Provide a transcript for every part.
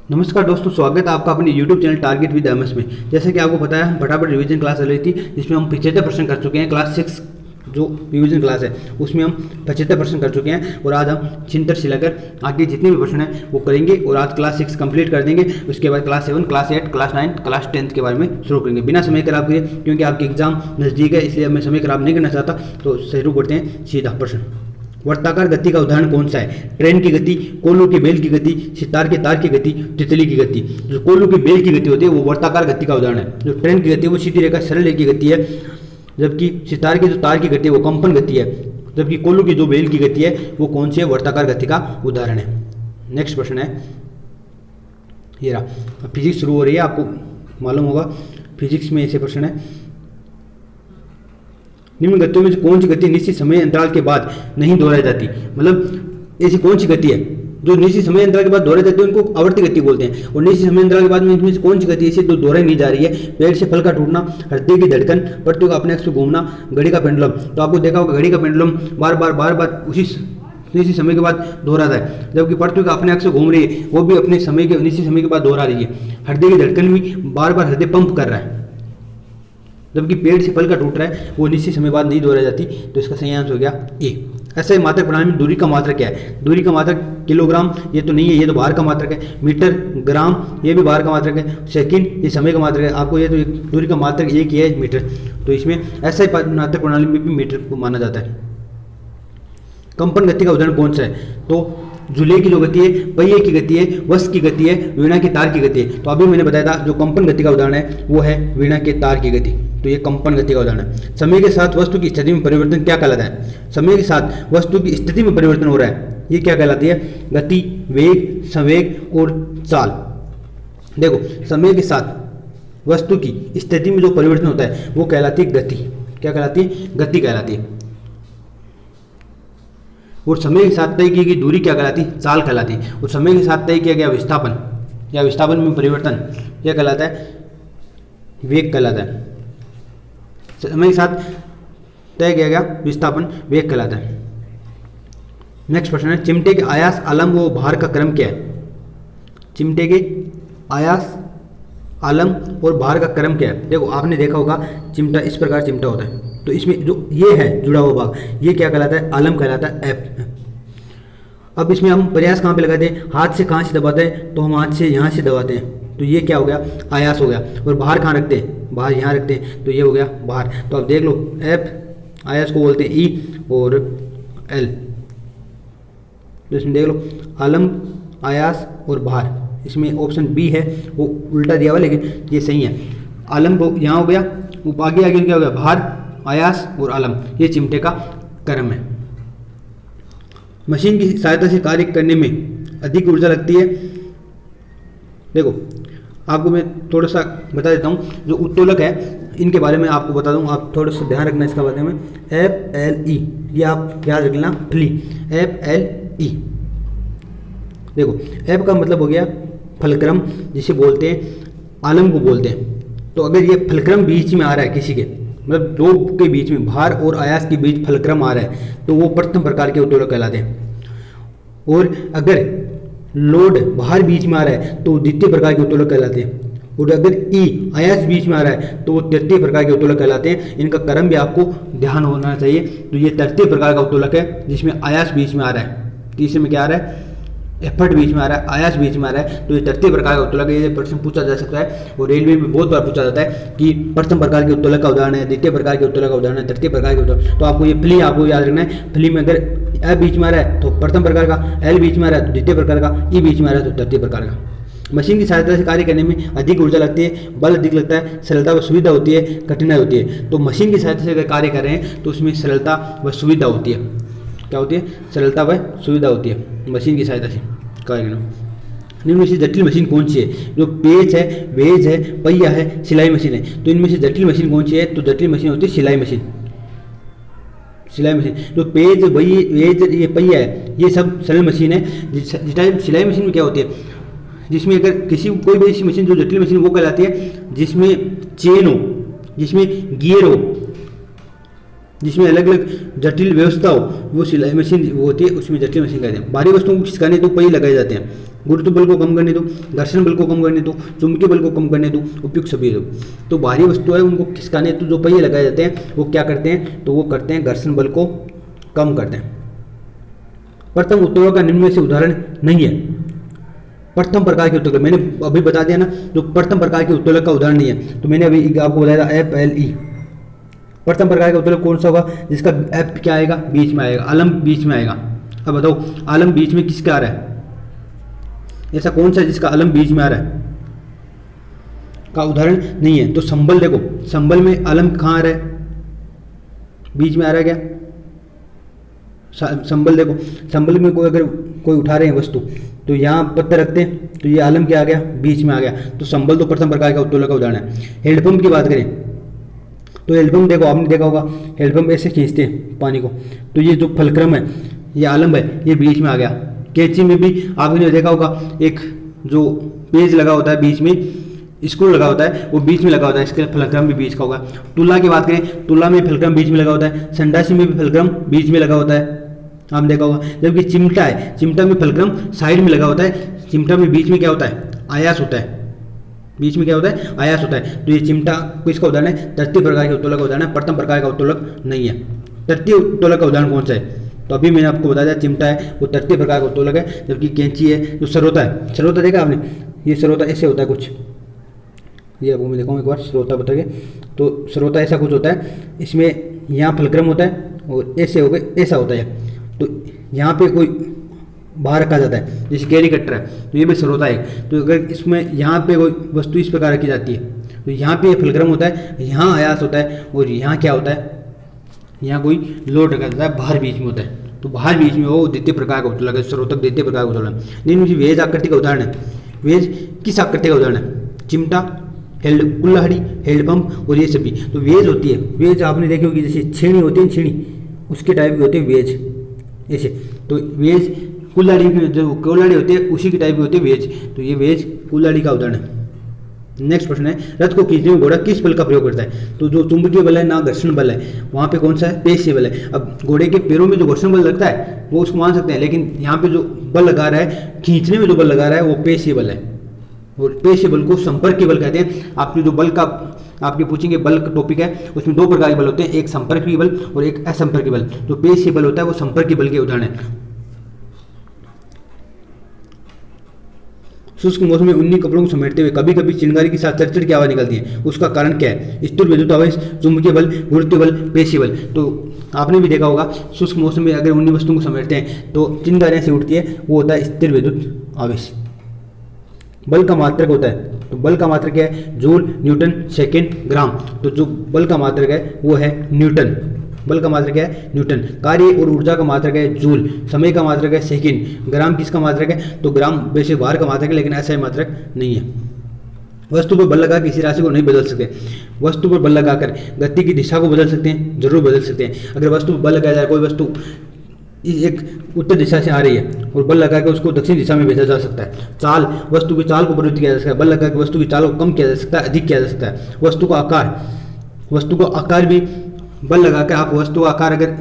नमस्कार दोस्तों, स्वागत है आपका अपने YouTube channel target with MS में। जैसे कि आपको पता है, हम फटाफट रिवीजन क्लास चल रही थी जिसमें हम 75% कर चुके हैं। क्लास 6 जो रिवीजन क्लास है उसमें हम 75% कर चुके हैं और आज हम चिंतन से लेकर आगे जितने भी प्रश्न हैं वो करेंगे और आज क्लास 6 कंप्लीट कर देंगे। उसके बाद क्लास 7, क्लास 8, क्लास 9, क्लास 10 के बारे में शुरू करेंगे बिना समय खराब किए, क्योंकि आपके एग्जाम नज़दीक है, इसलिए मैं समय खराब नहीं करना चाहता। तो शुरू करते हैं सीधा प्रश्न। वर्ताकार गति का उदाहरण कौन सा है? ट्रेन की गति, कोल्हू की बेल की गति, सितार के तार की गति, तितली की गति। जो कोल्हू की बेल की गति होती है वो वर्ताकार गति का उदाहरण है। जो ट्रेन की गति है वो सीधी रेखा सरल रेखा की गति है, जबकि सितार की जो तार की गति है वो कंपन गति है, जबकि कोल्हू की जो बेल की गति है वो कौन सी है? वर्ताकार गति का उदाहरण है। नेक्स्ट प्रश्न है ये रहा। फिजिक्स शुरू हो रही है, आपको मालूम होगा फिजिक्स में ऐसे प्रश्न है। निम्न गतियों में से कौन सी गति निश्चित समय अंतराल के बाद नहीं दोहराई जाती? मतलब ऐसी कौन सी गति है जो निश्चित समय अंतराल के बाद दोहराई जाती है, उनको आवर्ती गति बोलते हैं। और निश्चित समय अंतराल के बाद में इनमें से कौन सी गति ऐसी तो दोहराई नहीं जा रही है? पेड़ से फल का टूटना, हृदय की धड़कन, पृथ्वी का अपने अक्ष पे घूमना, घड़ी का पेंडुलम। तो आपको देखा होगा घड़ी का पेंडुलम बार बार उसी निश्चित समय के बाद दोहराता है, जबकि पृथ्वी का अपने अक्ष से घूम रही है वो भी अपने समय के निश्चित समय के बाद दोहरा रही है। हृदय की धड़कन भी बार हृदय पंप कर रहा है, जबकि पेड़ से फल का टूट रहा है वो निश्चित समय बाद नहीं दोहराई जाती। तो इसका सही आंसर हो गया ए। ऐसे ही मात्रक प्रणाली में दूरी का मात्रक क्या है? दूरी का मात्रक किलोग्राम, ये तो नहीं है, ये तो बाहर का मात्रक है। मीटर, ग्राम, ये भी बाहर का मात्रक है। सेकंड, ये समय का मात्रक है। आपको ये तो दूरी का मात्रक एक ही है, मीटर। तो इसमें ऐसा ही मात्रक प्रणाली में भी मीटर को माना जाता है। कंपन गति का उदाहरण कौन सा है? तो झूले की जो गति है, पहिए की गति है, वस्त्र की गति है, वीणा के तार की गति है। तो अभी मैंने बताया था जो कंपन गति का उदाहरण है वो है वीणा के तार की गति। तो ये कंपन गति का उदाहरण है। समय के साथ वस्तु की स्थिति में परिवर्तन क्या कहलाता है? समय के साथ वस्तु की स्थिति में परिवर्तन हो रहा है, ये क्या कहलाती है? गति, वेग, संवेग और चाल। देखो, समय के साथ वस्तु की स्थिति में जो परिवर्तन होता है वो कहलाती है गति। क्या कहलाती है? गति कहलाती है। और समय के साथ तय की गई दूरी क्या कहलाती है? चाल कहलाती है। और समय के साथ तय किया गया विस्थापन या विस्थापन में परिवर्तन क्या कहलाता है? वेग कहलाता है। समय के साथ तय किया गया विस्थापन वेग कहलाता है। नेक्स्ट प्रश्न है, चिमटे के आयास, आलम्ब व भार का क्रम क्या है? चिमटे के आयास, आलम्ब और भार का क्रम क्या है? देखो, आपने देखा होगा चिमटा इस प्रकार चिमटा होता है, तो इसमें जो ये है जुड़ा हुआ भाग ये क्या कहलाता है? आलम्ब कहलाता है, एफ। अब इसमें हम प्रयास कहाँ पे लगाते हैं? हाथ से कहाँ से दबाते हैं? तो हम हाथ से यहाँ से दबाते हैं, तो ये क्या हो गया? आयास हो गया। और भार कहाँ रखते हैं? भार यहाँ रखते हैं, तो ये हो गया भार। तो अब देख लो, एफ आयास को बोलते हैं ई और एल। तो इसमें देख लो, आलम्ब, आयास और भार। इसमें ऑप्शन बी है वो उल्टा दिया हुआ, लेकिन ये सही है। आलम्ब यहाँ हो गया, आगे क्या हो गया? भार, आयास और आलम्ब। ये चिमटे का क्रम है। मशीन की सहायता से कार्य करने में अधिक ऊर्जा लगती है। देखो, आपको मैं थोड़ा सा बता देता हूँ, जो उत्तोलक है इनके बारे में आपको बता दूँ, आप थोड़ा सा ध्यान रखना इसका बारे में। एफ एल ई, ये आप याद रख लेना, फ्ली, एफ एल ई। देखो, एफ का मतलब हो गया फलक्रम, जिसे बोलते हैं आलम्ब को बोलते हैं। तो अगर ये फलक्रम बीच में आ रहा है किसी के, मतलब दो के बीच में, भार और आयास के बीच फलक्रम आ रहा है, तो वो प्रथम प्रकार के उत्तोलक कहलाते हैं। और अगर लोड भार बीच में आ रहा है तो द्वितीय प्रकार के उत्तोलक कहलाते हैं। और अगर ई आयास बीच में आ रहा है तो वो तृतीय प्रकार के उत्तोलक कहलाते हैं। इनका क्रम भी आपको ध्यान होना चाहिए। तो ये तृतीय प्रकार का उत्तोलक है जिसमें आयास बीच में आ रहा है। तीसरे में क्या आ रहा है? एफर्ट बीच में आ रहा है, आयास बीच में आ रहा है, तो ये तृतीय प्रकार का उत्तोलक है। ये प्रश्न पूछा जा सकता है और रेलवे में बहुत बार पूछा जाता है कि प्रथम प्रकार के उत्तोलक का उदाहरण है, द्वितीय प्रकार के उत्तोलक का उदाहरण है, तृतीय प्रकार के उत्तोलक। तो आपको ये फ्ली आपको याद रखना है। फ्ली में अगर एफ बीच में आ रहा है तो प्रथम प्रकार का, एल बीच में आ रहा है तो द्वितीय प्रकार का, ई बीच में आ रहा है तो तृतीय प्रकार का। मशीन की सहायता से कार्य करने में अधिक ऊर्जा लगती है, बल अधिक लगता है, सरलता व सुविधा होती है, कठिनाई होती है। तो मशीन की सहायता से अगर कार्य कर रहे हैं तो उसमें सरलता व सुविधा होती है। क्या होती है? सरलता व सुविधा होती है मशीन की सहायता से कार्य करना। निम्न में से जटिल मशीन कौन सी है? जो पेच है, वेज है, पहिया है, सिलाई मशीन है। तो इनमें से जटिल मशीन कौन सी है? तो जटिल मशीन होती है सिलाई मशीन। सिलाई मशीन, जो पेज, वही वेज, ये पहिया है, ये सब सरल मशीन है। जिस टाइम सिलाई मशीन में क्या होती है? जिसमें अगर किसी कोई भी ऐसी मशीन जो जटिल मशीन वो कहलाती है जिसमें चेन हो, जिसमें गियर हो, जिसमें अलग अलग जटिल व्यवस्था हो, वो सिलाई मशीन वो होती है, उसमें जटिल मशीन कहते हैं। भारी वस्तुओं को खिसकाने तो पहिए लगाए जाते हैं। गुरुत्व बल को कम करने दो, घर्षण बल को कम करने दो, चुंबकीय बल को कम करने दो, उपयुक्त सभी दो। तो भारी वस्तु है उनको खिसकाने तो जो पहिए लगाए जाते हैं वो क्या करते हैं, तो वो करते हैं घर्षण बल को कम करते हैं। प्रथम उत्तोलन का निम्न में से उदाहरण नहीं है। प्रथम प्रकार के उत्तोलक मैंने अभी बता दिया ना, जो प्रथम प्रकार के उत्तोलक का उदाहरण नहीं है, तो मैंने अभी आपको बताया था FLE। प्रथम प्रकार का उत्तोलक कौन सा होगा, जिसका F क्या आएगा, बीच में आएगा, आलम बीच में आएगा। अब बताओ आलम बीच में किसका आ रहा है, ऐसा कौन सा जिसका आलम बीच में आ रहा है, का उदाहरण नहीं है। तो संबल देखो, संबल में आलम कहाँ आ रहा है, बीच में आ रहा है क्या, संबल देखो, संबल में कोई अगर कोई उठा रहे हैं वस्तु तो यहाँ पत्थर रखते हैं तो ये आलम क्या आ गया, बीच में आ गया। तो संबल तो प्रथम प्रकार का उत्तोलक का उदाहरण है। हैंडपंप की बात करें तो हैंडपंप देखो, आपने देखा होगा हैंडपंप ऐसे खींचते हैं पानी को, तो ये जो फलक्रम है, ये आलम है, ये बीच में आ गया। कैंची में भी आपने देखा होगा एक जो पेज लगा होता है, बीच में स्क्रू लगा होता है, वो बीच में लगा होता है, इसके फलक्रम भी बीच का होगा। तुला की बात करें, तुला में फलक्रम बीच में लगा होता है, संडासी में भी फलक्रम बीच में लगा होता है, आपने देखा होगा। जबकि चिमटा है, चिमटा में फलक्रम साइड में लगा होता है, चिमटा में बीच में क्या होता है, आयास होता है, बीच में क्या होता है, आयास होता है। तो ये चिमटा किसका उदाहरण है, तृतीय प्रकार के उत्तोलक का उदाहरण है, प्रथम प्रकार का उत्तोलक नहीं है। तृतीय उत्तोलक का उदाहरण कौन सा है, तो अभी मैंने आपको बताया चिमटा है, वो तृतीय प्रकार का उत्तोलक है। जबकि कैंची है, जो सरोता है, सरोता देखा आपने, ये सरोता ऐसे होता है कुछ, ये आपको मैं दिखाऊँ एक बार, सरोता बताइए। तो सरोता ऐसा कुछ होता है, इसमें यहाँ फलक्रम होता है और ऐसे हो गए, ऐसा होता है। तो यहाँ पे कोई बाहर रखा जाता है, जैसे कैरी कटर है, तो ये भी सरोता है। तो अगर इसमें यहाँ पे कोई वस्तु इस प्रकार रखी जाती है तो यहाँ पे फलक्रम होता है, यहाँ आयास होता है, और यहाँ क्या होता है, यहाँ कोई लोड रखा जाता है, बाहर बीच में होता है। तो बाहर बीच में वो द्वितीय प्रकार का उत्तोलक है, स्रोतक द्वितीय प्रकार का उत्तोलक। लेकिन मुझे वेज आकृति का उदाहरण है। वेज किस आकृति का उदाहरण है, चिमटा, कुल्हाड़ी, हैंडपंप और ये सभी। तो वेज होती है, वेज आपने देखी होगी, जैसे छेनी होती है, छेनी उसके टाइप की होती है वेज, ऐसे। तो वेज कुल्हाड़ी की जो कुल्हाड़ी होती है उसी की टाइप की होती है वेज। तो ये वेज कुल्हाड़ी का उदाहरण है। नेक्स्ट प्रश्न है, रथ को खींचने में घोड़ा किस बल का प्रयोग करता है, तो जो चुंबकीय बल है ना घर्षण बल है, वहाँ पे कौन सा है, पेशीय बल है। अब घोड़े के पैरों में जो घर्षण बल लगता है वो उसको मान सकते हैं, लेकिन यहाँ पे जो बल लगा रहा है, खींचने में जो बल लगा रहा है वो पेशीय बल है। और पेशीय बल को संपर्क बल कहते हैं। आपने जो बल का आपके पूछेंगे बल का टॉपिक है, उसमें दो प्रकार के बल होते हैं, एक संपर्क बल और एक असंपर्क बल। जो पेशीय बल होता है वो संपर्क बल के उदाहरण है। शुष्क मौसम में ऊनी कपड़ों को समेटते हुए कभी कभी चिंगारी के साथ चरचर की आवाज निकलती है, उसका कारण क्या है, स्थिर विद्युत आवेश, चुंबकीय बल, गुरुत्व बल, पेशीय बल। तो आपने भी देखा होगा शुष्क मौसम में अगर ऊनी वस्तुओं को समेटते हैं तो चिंगारियां से उठती है, वो होता है स्थिर विद्युत आवेश। बल का मात्रक होता है, तो बल का मात्रक क्या है, जूल, न्यूटन, सेकेंड, ग्राम। तो जो बल का मात्रक है वो है न्यूटन। बल का मात्रक है न्यूटन। कार्य और ऊर्जा का मात्रक है जूल। समय का मात्रक है सेकेंड। ग्राम किसका मात्रक है, तो ग्राम वैसे भार का मात्रक है, लेकिन ऐसा ही मात्रक नहीं है। वस्तु पर बल लगा किसी राशि को नहीं बदल सकते। वस्तु पर बल लगाकर गति की दिशा को बदल सकते हैं, जरूर बदल सकते हैं। अगर वस्तु पर बल लगाया जाए, कोई वस्तु एक उत्तर दिशा से आ रही है और बल लगा के उसको दक्षिण दिशा में भेजा जा सकता है। चाल, वस्तु की चाल को परिवर्तित किया जा सकता है। बल लगा के वस्तु की चाल को कम किया जा सकता है, अधिक किया जा सकता है। वस्तु का आकार भी बल लगा कर, आप वस्तु का आकार अगर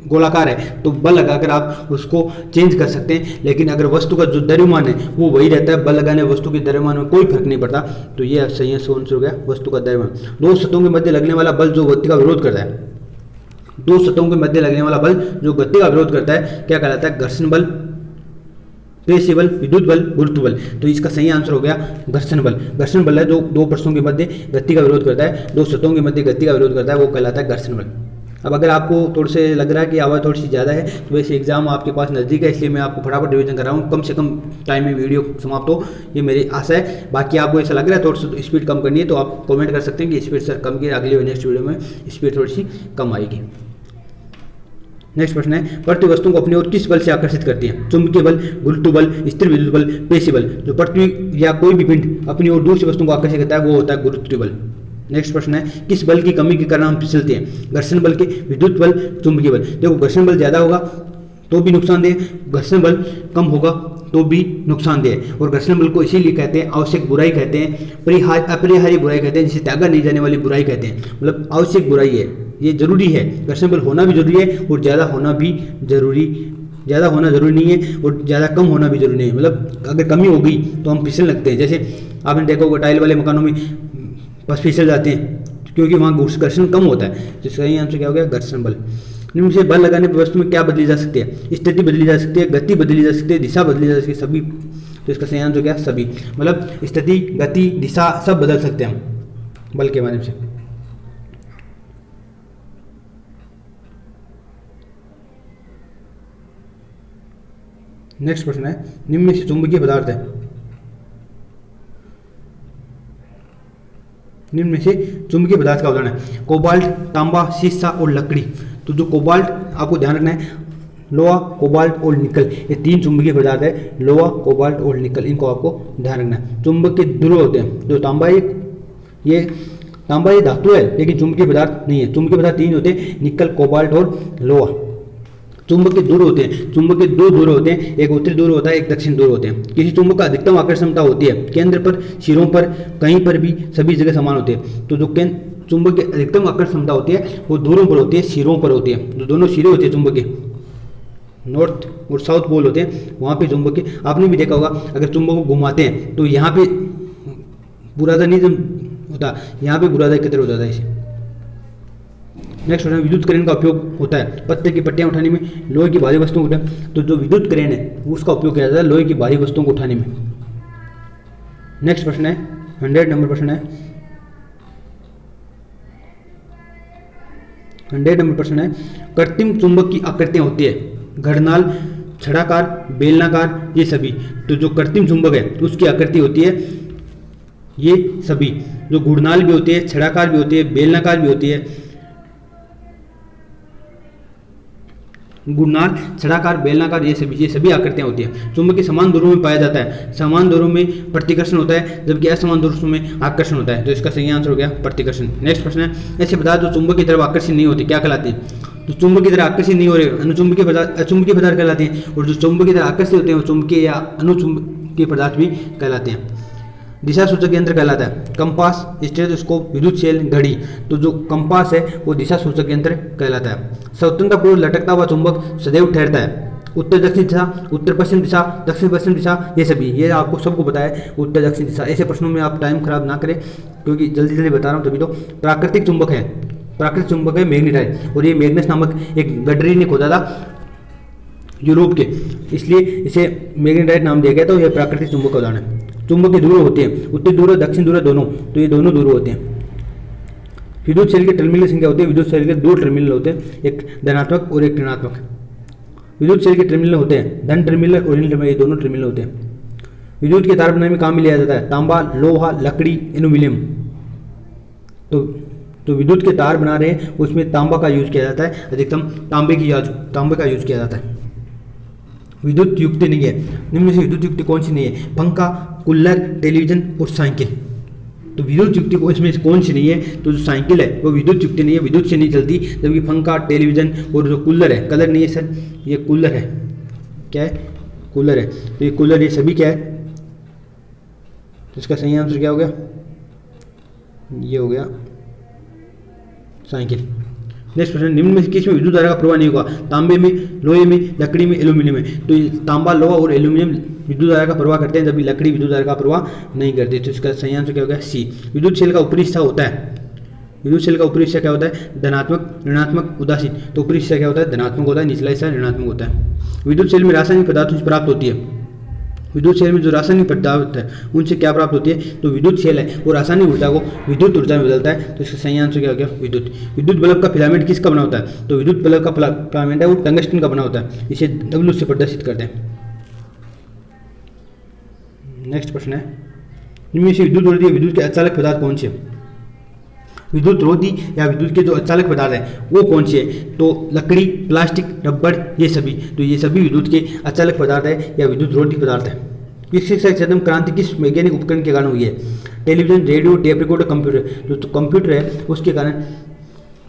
गोलाकार है तो बल लगाकर आप उसको चेंज कर सकते हैं, लेकिन अगर वस्तु का जो द्रव्यमान है वो वही रहता है, बल लगाने वस्तु के द्रव्यमान में कोई फर्क नहीं पड़ता। तो ये सही है, आंसर हो गया वस्तु का द्रव्यमान। दो सतहों के मध्य लगने वाला बल जो गति का विरोध करता है, दो सतहों के मध्य लगने वाला बल जो गति का विरोध करता है क्या कहलाता है, घर्षण बल, पेशीय बल, विद्युत बल, गुरुत्व बल। तो इसका सही आंसर हो गया घर्षण बल। घर्षण बल है जो दो पृष्ठों के मध्य गति का विरोध करता है, दो सतहों के मध्य गति का विरोध करता है, वो कहलाता है घर्षण बल। अब अगर आपको थोड़े से लग रहा है कि आवाज़ थोड़ी सी ज़्यादा है, तो वैसे एग्जाम आपके पास नज़दीक है, इसलिए मैं आपको फटाफट रिवीजन कर रहा हूँ, कम से कम टाइम में वीडियो समाप्त हो, ये मेरी आशा है। बाकी आपको ऐसा लग रहा है थोड़ा सा स्पीड कम करनी है तो आप कमेंट कर सकते हैं कि स्पीड सर कम की, अगले नेक्स्ट वीडियो में स्पीड थोड़ी सी कम आएगी। नेक्स्ट प्रश्न है, पृथ्वी वस्तुओं को अपनी ओर किस बल से आकर्षित करती है, चुंबकीय बल, गुरुत्व बल, स्थिर विद्युत बल, पेशीय बल। जो पृथ्वी या कोई भी पिंड अपनी ओर दूसरी वस्तुओं को आकर्षित करता है वो होता है गुरुत्व बल। नेक्स्ट प्रश्न है, किस बल की कमी के कारण हम फिसलते हैं, घर्षण बल के, विद्युत बल, चुंबकीय बल। देखो घर्षण बल ज़्यादा होगा तो भी नुकसानदेह, घर्षण बल कम होगा तो भी नुकसानदेह। और घर्षण बल को इसीलिए कहते हैं आवश्यक बुराई कहते हैं, अपरिहार्य बुराई कहते हैं, जिसे त्यागा नहीं जाने वाली बुराई कहते हैं। मतलब आवश्यक बुराई है, ये जरूरी है, घर्षण बल होना भी जरूरी है और ज़्यादा होना भी जरूरी ज़्यादा होना ज़रूरी नहीं है और ज़्यादा कम होना भी ज़रूरी नहीं है। मतलब अगर कमी हो गई तो हम फिसल लगते हैं। जैसे आपने देखा होगा टाइल वाले मकानों में बस फिसल जाते हैं क्योंकि वहाँ घर्षण कम होता है। जिसका यही आंसर क्या हो गया, घर्षण बल। निम्न से बल लगाने पर वस्तु में क्या बदली जा सकती है? स्थिति बदली जा सकती है, गति बदली जा सकती है, दिशा बदली जा सकती है, सभी। तो इसका सही आंसर क्या, सभी। मतलब स्थिति, गति, दिशा सब बदल सकते हैं हम बल के माध्यम से। नेक्स्ट प्रश्न है, निम्न में से चुंबकीय पदार्थ है, निम्न में से चुंबकीय पदार्थ का उदाहरण है कोबाल्ट, तांबा, सीसा और लकड़ी। तो जो कोबाल्ट आपको ध्यान रखना है, लोहा, कोबाल्ट और निकल, ये 3 चुंबकीय पदार्थ है, लोहा, कोबाल्ट और निकल, इनको आपको ध्यान रखना है। चुंबक के ध्रुव होते हैं, जो तांबा ये तांबा ये धातु है लेकिन चुंबकीय पदार्थ नहीं है। चुंबकीय पदार्थ 3 होते हैं, निकल, कोबाल्ट और लोहा। चुंबक के ध्रुव होते हैं, चुंबक के 2 ध्रुव होते हैं, एक उत्तरी ध्रुव होता है, एक दक्षिण ध्रुव होते हैं। किसी चुंबक का अधिकतम आकर्षण क्षमता होती है केंद्र पर, सिरों पर, कहीं पर भी, सभी जगह समान होती है। तो जो चुंबक की अधिकतम आकर्षण क्षमता होती है वो ध्रुवों पर होती है, सिरों पर होती है। जो दोनों सिरे होते हैं चुंबक के, नॉर्थ और साउथ पोल होते हैं, वहाँ पे चुंबक के, आपने भी देखा होगा अगर चुंबक को घुमाते हैं तो यहाँ पे बुरादा नहीं होता, यहाँ पे बुरादा एकत्र हो जाता है इसे। नेक्स्ट होता है विद्युत करेंट का उपयोग होता है पत्ते की पट्टियाँ उठाने में, लोहे की भारी वस्तुओं को उठाने। तो जो विद्युत करेंट है उसका उपयोग किया जाता है लोहे की भारी वस्तुओं को उठाने में। नेक्स्ट प्रश्न है 100 नंबर प्रश्न है, 100 नंबर प्रश्न है कृत्रिम चुंबक की आकृतियाँ होती है घड़नाल, छड़ाकार, बेलनाकार, ये सभी। तो जो कृत्रिम चुंबक है उसकी आकृति होती है ये सभी। जो घुड़नाल भी होती है, छड़ाकार भी होती है, बेलनाकार भी होती है। घुड़नाल, छड़ाकार, बेलनाकार, ये सभी आकृतियाँ होती हैं। चुंबक के समान ध्रुवों में पाया जाता है, समान ध्रुवों में प्रतिकर्षण होता है जबकि असमान ध्रुवों में आकर्षण होता है। तो इसका सही आंसर हो गया प्रतिकर्षण। नेक्स्ट प्रश्न है ऐसे पदार्थ जो चुंबक की तरफ आकर्षित नहीं होते क्या कहलाते हैं? तो चुंबक की तरह आकर्षित नहीं हो रहे अनुचुंबकीय पदार्थ, अचुंबकीय पदार्थ कहलाते हैं। और जो चुंबक की तरह आकर्षित होते हैं वो चुंबकीय या अनुचुंबकीय पदार्थ भी कहलाते हैं। दिशा सूचक यंत्र कहलाता है कंपास, स्टेथोस्कोप, विद्युत सेल, घड़ी। तो जो कंपास है वो दिशा सूचक यंत्र कहलाता है। स्वतंत्रतापूर्वक लटकता हुआ चुंबक सदैव ठहरता है उत्तर दक्षिण दिशा, उत्तर पश्चिम दिशा, दक्षिण पश्चिम दिशा, ये सभी, ये आपको सबको पता है उत्तर दक्षिण दिशा। ऐसे प्रश्नों में आप टाइम खराब ना करें क्योंकि जल्दी जल्दी बता रहा हूँ तभी। तो प्राकृतिक चुंबक है, प्राकृतिक चुंबक है मैग्नेटाइट, और ये मैग्नेस नामक एक गडरी ने खोदा था यूरोप के, इसलिए इसे मैग्नेटाइट नाम दिया गया। तो यह प्राकृतिक चुंबक का उदाहरण है। चुंबक के ध्रुव होते हैं उत्तरी ध्रुव, दक्षिण ध्रुव दोनों। तो ये दोनों ध्रुव होते हैं। विद्युत सेल के टर्मिनल संख्या होती है, विद्युत सेल के 2 टर्मिनल होते हैं, एक धनात्मक और एक ऋणात्मक। विद्युत सेल के टर्मिनल होते हैं धन टर्मिनल और ऋण टर्मिनल, ये दोनों टर्मिनल होते हैं। विद्युत के तार बनाने में काम में लिया जाता है तांबा, लोहा, लकड़ी, एल्यूमिनियम। तो विद्युत के तार बना रहे हैं उसमें तांबा का यूज किया जाता है, अधिकतम तांबे का यूज किया जाता है। विद्युत युक्ति नहीं है, निम्न से विद्युत युक्ति कौन सी नहीं है? पंखा, कूलर, टेलीविजन और साइकिल। तो विद्युत युक्ति को इसमें कौन सी नहीं है? तो जो साइकिल है वो विद्युत युक्ति नहीं है, विद्युत से नहीं चलती। जबकि पंखा, टेलीविजन और जो कूलर है, कलर नहीं है सर, ये कूलर है। क्या है? कूलर है। तो ये कूलर, ये सभी क्या है? तो इसका सही आंसर क्या हो गया? ये हो गया साइकिल। नेक्स्ट प्रश्न, निम्न में से किस में विद्युत धारा का प्रवाह नहीं होगा? तांबे में, लोहे में, लकड़ी में, एल्यूमिनियम में। तो तांबा, लोहा और एल्यूमिनियम विद्युत धारा का प्रवाह करते हैं जबकि लकड़ी विद्युत धारा का प्रवाह नहीं करती। तो इसका सही आंसर क्या हो गया? सी। विद्युत सेल का ऊपरी हिस्सा होता है, विद्युत सेल का ऊपरी हिस्सा क्या होता है? धनात्मक, ऋणात्मक, उदासीन। तो ऊपरी हिस्सा क्या होता है? धनात्मक होता है, निचला हिस्सा ऋणात्मक होता है। विद्युत सेल में रासायनिक पदार्थों से प्राप्त होती है, विद्युत सेल में जो रासायनिक पदार्थ है उनसे क्या प्राप्त होती है? तो विद्युत सेल है वो रासायनिक ऊर्जा को विद्युत ऊर्जा में बदलता है। तो इसका सही आंसर क्या हो गया? विद्युत। विद्युत बल्ब का फिलामेंट किसका बना होता है? तो विद्युत बल्ब का फिलामेंट है वो टंगस्टन का बना होता है, इसे W से प्रदर्शित करते हैं। नेक्स्ट प्रश्न है, इनमें से विद्युत रोधी विद्युत के अचालक पदार्थ कौन से? विद्युत रोधी या विद्युत के जो अचालक पदार्थ है वो कौन से है? तो लकड़ी, प्लास्टिक, रबड़, ये सभी। तो ये सभी विद्युत के अचालक पदार्थ है या विद्युत रोधी पदार्थ है। विकसित चरम क्रांति किस वैज्ञानिक उपकरण के कारण हुई है? Television, radio, tape recorder, computer. जो कंप्यूटर है उसके कारण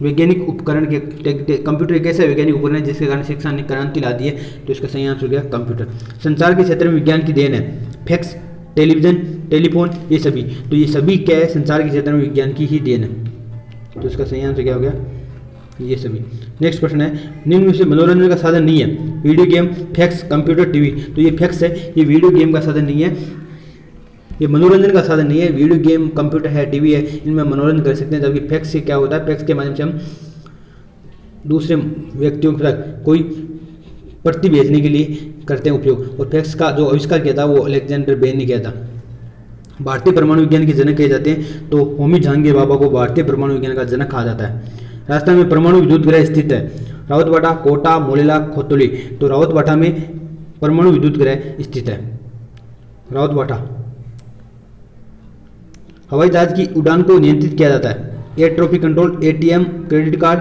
वैज्ञानिक उपकरण के, कंप्यूटर एक ऐसा वैज्ञानिक उपकरण है जिसके कारण शिक्षा ने क्रांति ला दी है। तो इसका सही आंसर हो गया कंप्यूटर। संचार के क्षेत्र में विज्ञान की देन है फैक्स, टेलीविजन, टेलीफोन, ये सभी। तो ये सभी क्या है? संचार के क्षेत्र में विज्ञान की ही देन है। तो इसका सही आंसर क्या हो गया? ये सभी। नेक्स्ट प्रश्न है, निम्न में से मनोरंजन का साधन नहीं है, video game, fax, computer, TV. तो ये फैक्स है, ये वीडियो गेम का साधन नहीं है, ये मनोरंजन का साधन नहीं है। वीडियो गेम, कंप्यूटर है, टीवी है, इनमें मनोरंजन कर सकते हैं। जबकि फैक्स से क्या होता है, फैक्स के माध्यम से हम दूसरे व्यक्तियों तक कोई प्रति भेजने के लिए करते हैं उपयोग। और फैक्स का जो आविष्कार किया था वो अलेक्जेंडर बेल ने किया था। भारतीय परमाणु विज्ञान के जनक कहे जाते हैं, तो होमी जहांगीर बाबा को भारतीय परमाणु विज्ञान का जनक कहा जाता है। राजस्थान में परमाणु विद्युत ग्रह स्थित है, रावतबाटा, कोटा, मोलेला, खोतली। तो रावतबाटा में परमाणु विद्युत ग्रह स्थित है, रावतबाटा। हवाई जहाज की उड़ान को नियंत्रित किया जाता है, air traffic control, ATM, credit card.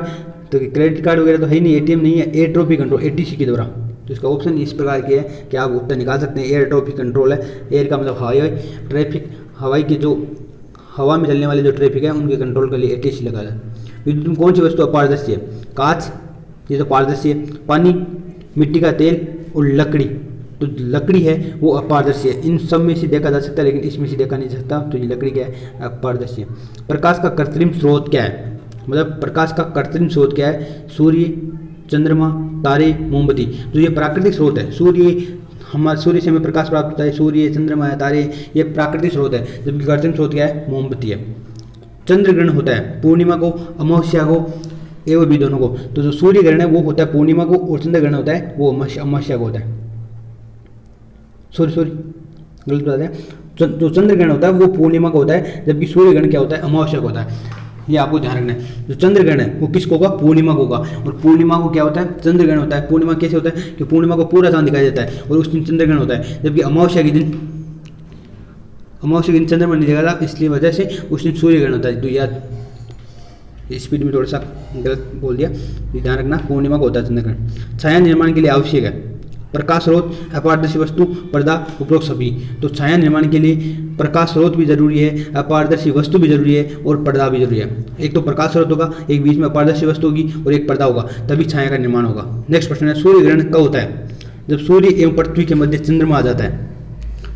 तो क्रेडिट कार्ड वगैरह तो है ही नहीं, एटीएम नहीं है, एयर ट्रैफिक कंट्रोल एटीसी के द्वारा। तो इसका ऑप्शन इस प्रकार के है कि आप उत्तर निकाल सकते हैं। एयर ट्रैफिक कंट्रोल है, एयर का मतलब हवाई, ट्रैफिक हवाई के जो हवा में चलने वाले जो ट्रैफिक है उनके कंट्रोल के लिए एटीसी लगा है। विद्युत में कौन सी वस्तु अपारदर्शी है, कांच, ये तो पारदर्शी है, पानी, मिट्टी का तेल और लकड़ी। तो लकड़ी है वो अपारदर्शी है। इन सब में से देखा जा सकता है लेकिन इसमें से देखा नहीं जा सकता, तो ये लकड़ी क्या है, अपारदर्शी है। प्रकाश का कृत्रिम स्रोत क्या है, मतलब प्रकाश का कृत्रिम स्रोत क्या है, सूर्य, चंद्रमा, तारे, मोमबत्ती। तो ये प्राकृतिक स्रोत है, सूर्य से हमें प्रकाश प्राप्त होता है, सूर्य, चंद्रमा है, तारे, ये प्राकृतिक स्रोत है। जबकि कृत्रिम स्रोत क्या है, मोमबत्ती है। चंद्र ग्रहण होता है पूर्णिमा को, अमावस्या को, एवं भी दोनों को। तो जो सूर्य ग्रहण है वो होता है पूर्णिमा को, और चंद्र ग्रहण होता है वो अमावस्या को होता है। सॉरी गलत बता दें, जो चंद्र ग्रहण होता है वो पूर्णिमा को होता है, जबकि सूर्य ग्रहण क्या होता है, अमावस्या को होता है। ये आपको ध्यान रखना है। जो चंद्र ग्रहण है वो किसको होगा, पूर्णिमा को होगा। और पूर्णिमा को क्या होता है, चंद्र ग्रहण होता है। पूर्णिमा कैसे होता है कि पूर्णिमा को पूरा चांद दिखाई देता है और उस दिन चंद्र ग्रहण होता है। जबकि अमावस्या के दिन चंद्रमा नहीं दिखाता, इसलिए वजह से उस दिन सूर्य ग्रहण होता है। तो याद स्पीड में थोड़ा सा गलत बोल दिया, ध्यान रखना, पूर्णिमा को होता है चंद्र ग्रहण। छाया निर्माण के लिए आवश्यक है प्रकाश स्रोत, अपारदर्शी वस्तु, पर्दा, उपरोक्त सभी। तो छाया निर्माण के लिए प्रकाश स्रोत भी जरूरी है, अपारदर्शी वस्तु भी जरूरी है और पर्दा भी जरूरी है। एक तो प्रकाश स्रोत होगा, एक बीच में अपारदर्शी वस्तु होगी और एक पर्दा होगा, तभी छाया का निर्माण होगा। नेक्स्ट प्रश्न है, सूर्य ग्रहण कब होता है, जब सूर्य एवं पृथ्वी के मध्य चंद्रमा आ जाता है।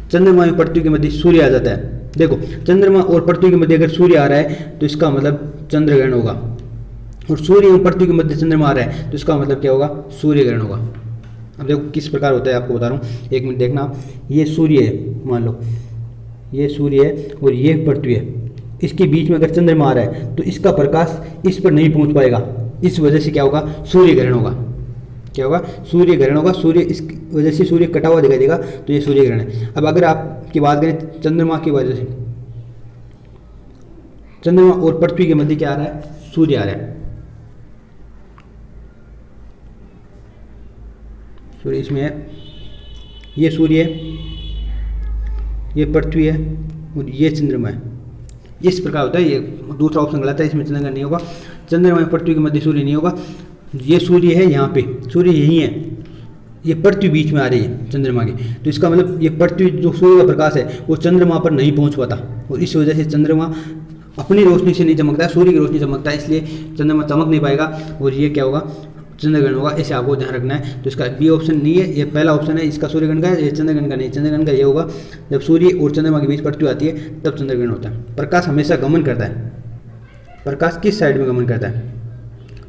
चंद्रमा एवं पृथ्वी के मध्य सूर्य आ जाता है। देखो, चंद्रमा और पृथ्वी के मध्य अगर सूर्य आ रहा है तो इसका मतलब चंद्र ग्रहण होगा, और सूर्य एवं पृथ्वी के मध्य चंद्रमा आ रहा है तो इसका मतलब क्या होगा, सूर्य ग्रहण होगा। अब देखो किस प्रकार होता है आपको बता रहा हूँ, एक मिनट देखना। ये सूर्य है, मान लो ये सूर्य है और ये पृथ्वी है, इसके बीच में अगर चंद्रमा आ रहा है तो इसका प्रकाश इस पर नहीं पहुँच पाएगा, इस वजह से क्या होगा, सूर्य ग्रहण होगा। क्या होगा, सूर्य ग्रहण होगा। सूर्य इसकी वजह से सूर्य कटा हुआ दिखाई देगा तो ये सूर्य ग्रहण है। अब अगर आपकी बात करें चंद्रमा की वजह से, चंद्रमा और पृथ्वी के मध्य क्या आ रहा है, सूर्य आ रहा है। सूर्य इसमें है, ये सूर्य है, ये पृथ्वी है और ये चंद्रमा है। इस प्रकार होता है। ये दूसरा ऑप्शन गलत है, इसमें चंद्रमा नहीं होगा। चंद्रमा और पृथ्वी के मध्य सूर्य नहीं होगा। ये सूर्य है, यहाँ पे सूर्य यही है, ये पृथ्वी बीच में आ रही है चंद्रमा के, तो इसका मतलब ये पृथ्वी जो सूर्य का प्रकाश है वो चंद्रमा पर नहीं पहुँच पाता, और इस वजह से चंद्रमा अपनी रोशनी से नहीं चमकता है, सूर्य की रोशनी चमकता है, इसलिए चंद्रमा चमक नहीं पाएगा और ये क्या होगा, चंद्रग्रहण होगा। ऐसे आपको ध्यान रखना है। तो इसका बी ऑप्शन नहीं है, ये पहला ऑप्शन है, इसका सूर्यग्रहण का है, ये चंद्रग्रहण का नहीं। चंद्रग्रहण का ये होगा जब सूर्य और चंद्रमा के बीच पृथ्वी आती है तब चंद्रग्रहण होता है। प्रकाश हमेशा गमन करता है, प्रकाश किस साइड में गमन करता है,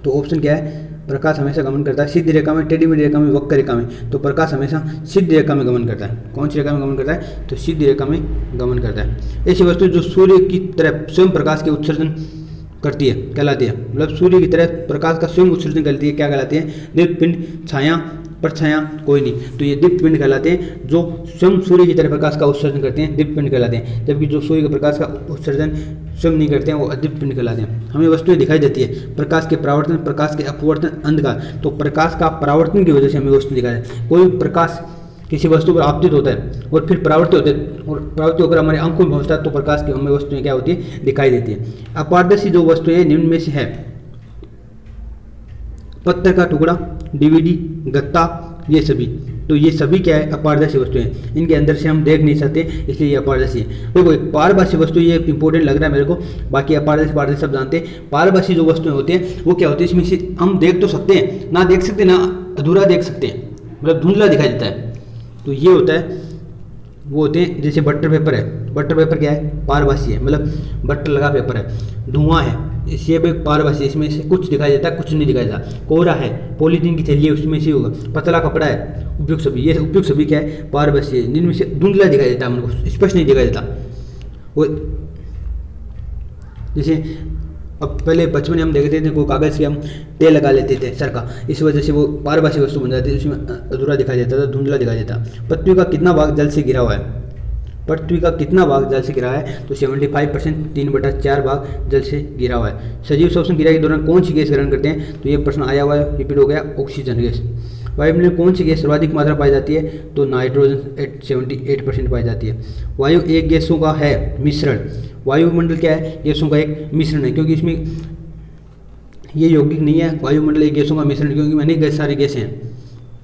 तो ऑप्शन क्या है, प्रकाश हमेशा गमन करता है सीधी रेखा में, टेढ़ी मेढ़ी रेखा में, वक्र रेखा में। तो प्रकाश हमेशा सीधी रेखा में गमन करता है। कौन सी रेखा में गमन करता है, तो सीधी रेखा में गमन करता है। ऐसी वस्तु जो सूर्य की तरह स्वयं प्रकाश के उत्सर्जन करती है कहलाती है, मतलब सूर्य की तरह प्रकाश का स्वयं उत्सर्जन करती है, क्या कहलाती है, दीप्त पिंड, छाया, परछाया, कोई नहीं। तो ये दीप्त पिंड कहलाते हैं, जो स्वयं सूर्य की तरह प्रकाश का उत्सर्जन करते हैं, दीप्त पिंड कहलाते हैं। जबकि जो सूर्य के प्रकाश का उत्सर्जन स्वयं नहीं करते हैं वो अदीप्त पिंड कहलाते हैं। हमें वस्तुएं दिखाई देती है, प्रकाश के परावर्तन, प्रकाश के अपवर्तन, अंधकार। तो प्रकाश का परावर्तन की वजह से हमें वस्तु दिखाई देती है। कोई प्रकाश किसी वस्तु पर आपतित होता है और फिर परावर्तित होते हैं और परावर्तित होकर हमारे आंखों में पहुंचता है, तो प्रकाश की हमें वस्तुएं क्या होती है, दिखाई देती है। अपारदर्शी जो वस्तुएं निम्न में से है, पत्थर का टुकड़ा, डीवीडी, गत्ता, ये सभी। तो ये सभी क्या है, अपारदर्शी वस्तुएं हैं, इनके अंदर से हम देख नहीं सकते, इसलिए ये अपारदर्शी है। देखो एक पारदर्शी वस्तु, ये इंपॉर्टेंट लग रहा है मेरे को, बाकी अपारदर्शी पारदर्शी सब जानते हैं। पारदर्शी जो वस्तुएं होती हैं वो क्या होती है, इसमें से हम देख तो सकते हैं, ना देख सकते, ना अधूरा देख सकते हैं, मतलब धुंधला दिखाई देता है। तो ये होता है, वो होते हैं जैसे बटर पेपर है। बटर पेपर क्या है, पारदर्शी है, मतलब बटर लगा पेपर है। धुआं है, सेब एक पारभासी, इसमें से कुछ दिखाई देता है, कुछ नहीं दिखाई देता। कोहरा है, पॉलीथीन की थैली है, उसमें से होगा। पतला कपड़ा है, उपयुक्त छवि। ये उपयुक्त छवि क्या है? पारभासी है, जिनमें से धुंधला दिखाई देता है, हमको स्पष्ट नहीं दिखाई देता। वो जैसे अब पहले बचपन में हम देखते थे, कोई कागज़ के हम तेल लगा लेते थे सर का, इस वजह से वो पारभासी वस्तु बन जाती है, उसमें अधूरा दिखाई देता था, धुंधला दिखाई देता। पृथ्वी का कितना भाग जल से घिरा हुआ है? पृथ्वी का कितना भाग जल से घिरा है? तो 75%, 3/4 भाग जल से घिरा हुआ है। सजीव श्वसन क्रिया के दौरान कौन सी गैस ग्रहण करते हैं? तो ये प्रश्न आया हुआ है, रिपीट हो गया, ऑक्सीजन गैस। वायुमंडल में कौन सी गैस सर्वाधिक मात्रा पाई जाती है? तो नाइट्रोजन 78% पाई जाती है। वायु एक गैसों का है मिश्रण। वायुमंडल क्या है? गैसों का एक मिश्रण है, क्योंकि इसमें ये यौगिक नहीं है। वायुमंडल एक गैसों का मिश्रण, क्योंकि अनेक गैस सारी गैसें हैं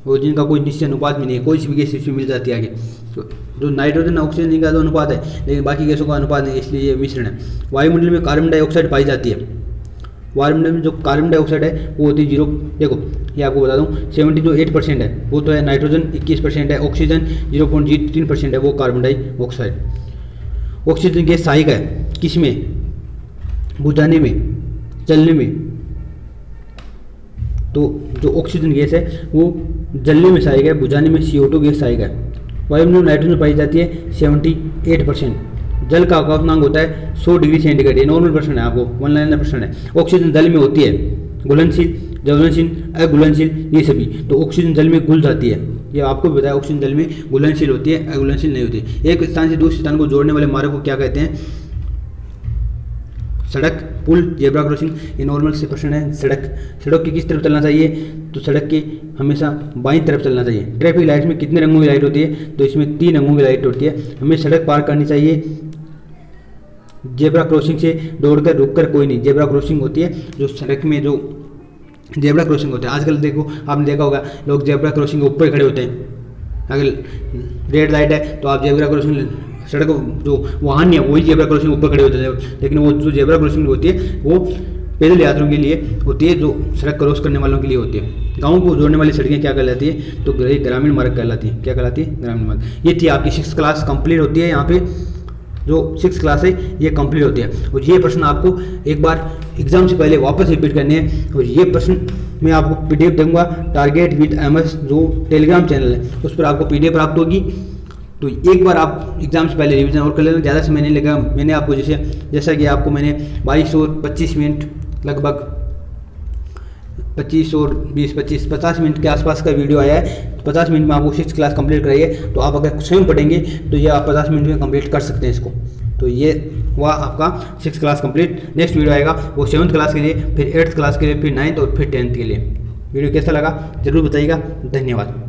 वो, जिनका कोई निश्चित अनुपात भी नहीं है, कोई सी भी गैस इसमें मिल जाती है आगे। तो जो नाइट्रोजन ऑक्सीजन इनका तो अनुपात है, लेकिन बाकी गैसों का अनुपात नहीं, इसलिए ये मिश्रण है। वायुमंडल में कार्बन डाइऑक्साइड पाई जाती है। वायुमंडल में जो कार्बन डाइऑक्साइड है वो होती है 0, देखो ये आपको बता दूं, 78% है वो तो है नाइट्रोजन, 21% है ऑक्सीजन, 0.3% है वो कार्बन डाइऑक्साइड। ऑक्सीजन गैस सहायक है किसमें? बुझाने में, जलने में। तो जो ऑक्सीजन गैस है वो जलने में सहायक है, बुझाने में CO2 गैस सहायक है। वायुमंडल में नाइट्रोजन पाई जाती है 78%। जल का अवकाशांक होता है 100 डिग्री सेंटीग्रेड, ये नॉर्मल प्रश्न है, आपको 1 प्रश्न है। ऑक्सीजन जल में होती है घुलनशील, ज्वलनशील, अघुलनशील, ये सभी। तो ऑक्सीजन जल में घुल जाती है, ये आपको भी बताया, ऑक्सीजन जल में घुलनशील होती है, अघुलनशील नहीं होती। एक स्थान से दूसरे स्थान को जोड़ने वाले मार्ग को क्या कहते हैं? सड़क, पुल, जेब्रा क्रॉसिंग, ये नॉर्मल से प्रश्न है। सड़क की किस तरफ चलना चाहिए? तो सड़क के हमेशा बाईं तरफ चलना चाहिए। ट्रैफिक लाइट में कितने रंगों की लाइट होती है? तो इसमें 3 रंगों की लाइट होती है। हमें सड़क पार करनी चाहिए, जेब्रा क्रॉसिंग से दौड़कर रुककर कोई नहीं। जेब्रा क्रॉसिंग होती है जो सड़क में जो जेब्रा क्रॉसिंग होता है। आजकल देखो, आपने देखा होगा लोग जेब्रा क्रॉसिंग के ऊपर खड़े होते हैं। अगर रेड लाइट है तो आप जेब्रा क्रॉसिंग, सड़क जो वाहन है वही जेब्रा क्रॉसिंग ऊपर खड़े होते हैं, लेकिन वो जो जेब्रा क्रॉसिंग होती है वो पैदल यात्रियों के लिए होती है, जो सड़क क्रॉस करने वालों के लिए होती है। गाँव को जोड़ने वाली सड़कें क्या कहलाती है? तो ग्रामीण मार्ग कहलाती है। क्या कहलाती है? ग्रामीण मार्ग। ये थी आपकी 6th क्लास कंप्लीट होती है। यहाँ पे जो 6th क्लास है ये कंप्लीट होती है। और ये प्रश्न आपको एक बार एग्जाम से पहले वापस रिपीट करने हैं। और ये प्रश्न मैं आपको PDF दूंगा, टारगेट विद MS जो टेलीग्राम चैनल है उस पर आपको PDF प्राप्त होगी। तो एक बार आप एग्जाम से पहले रिवीजन और कर लेना, ज़्यादा समय नहीं लगेगा। मैंने आपको जैसा कि आपको मैंने 22 और 25 मिनट, लगभग 25 और 20, 50 मिनट के आसपास का वीडियो आया है। 50 मिनट में आपको 6th क्लास कंप्लीट कराइए। तो आप अगर स्वयं पढ़ेंगे तो ये आप 50 मिनट में कंप्लीट कर सकते हैं इसको। तो ये हुआ आपका 6th class complete. Next video आएगा वो 7th क्लास के लिए, फिर 8th क्लास के लिए, फिर 9th और फिर 10th के लिए। वीडियो कैसा लगा जरूर बताइएगा। धन्यवाद।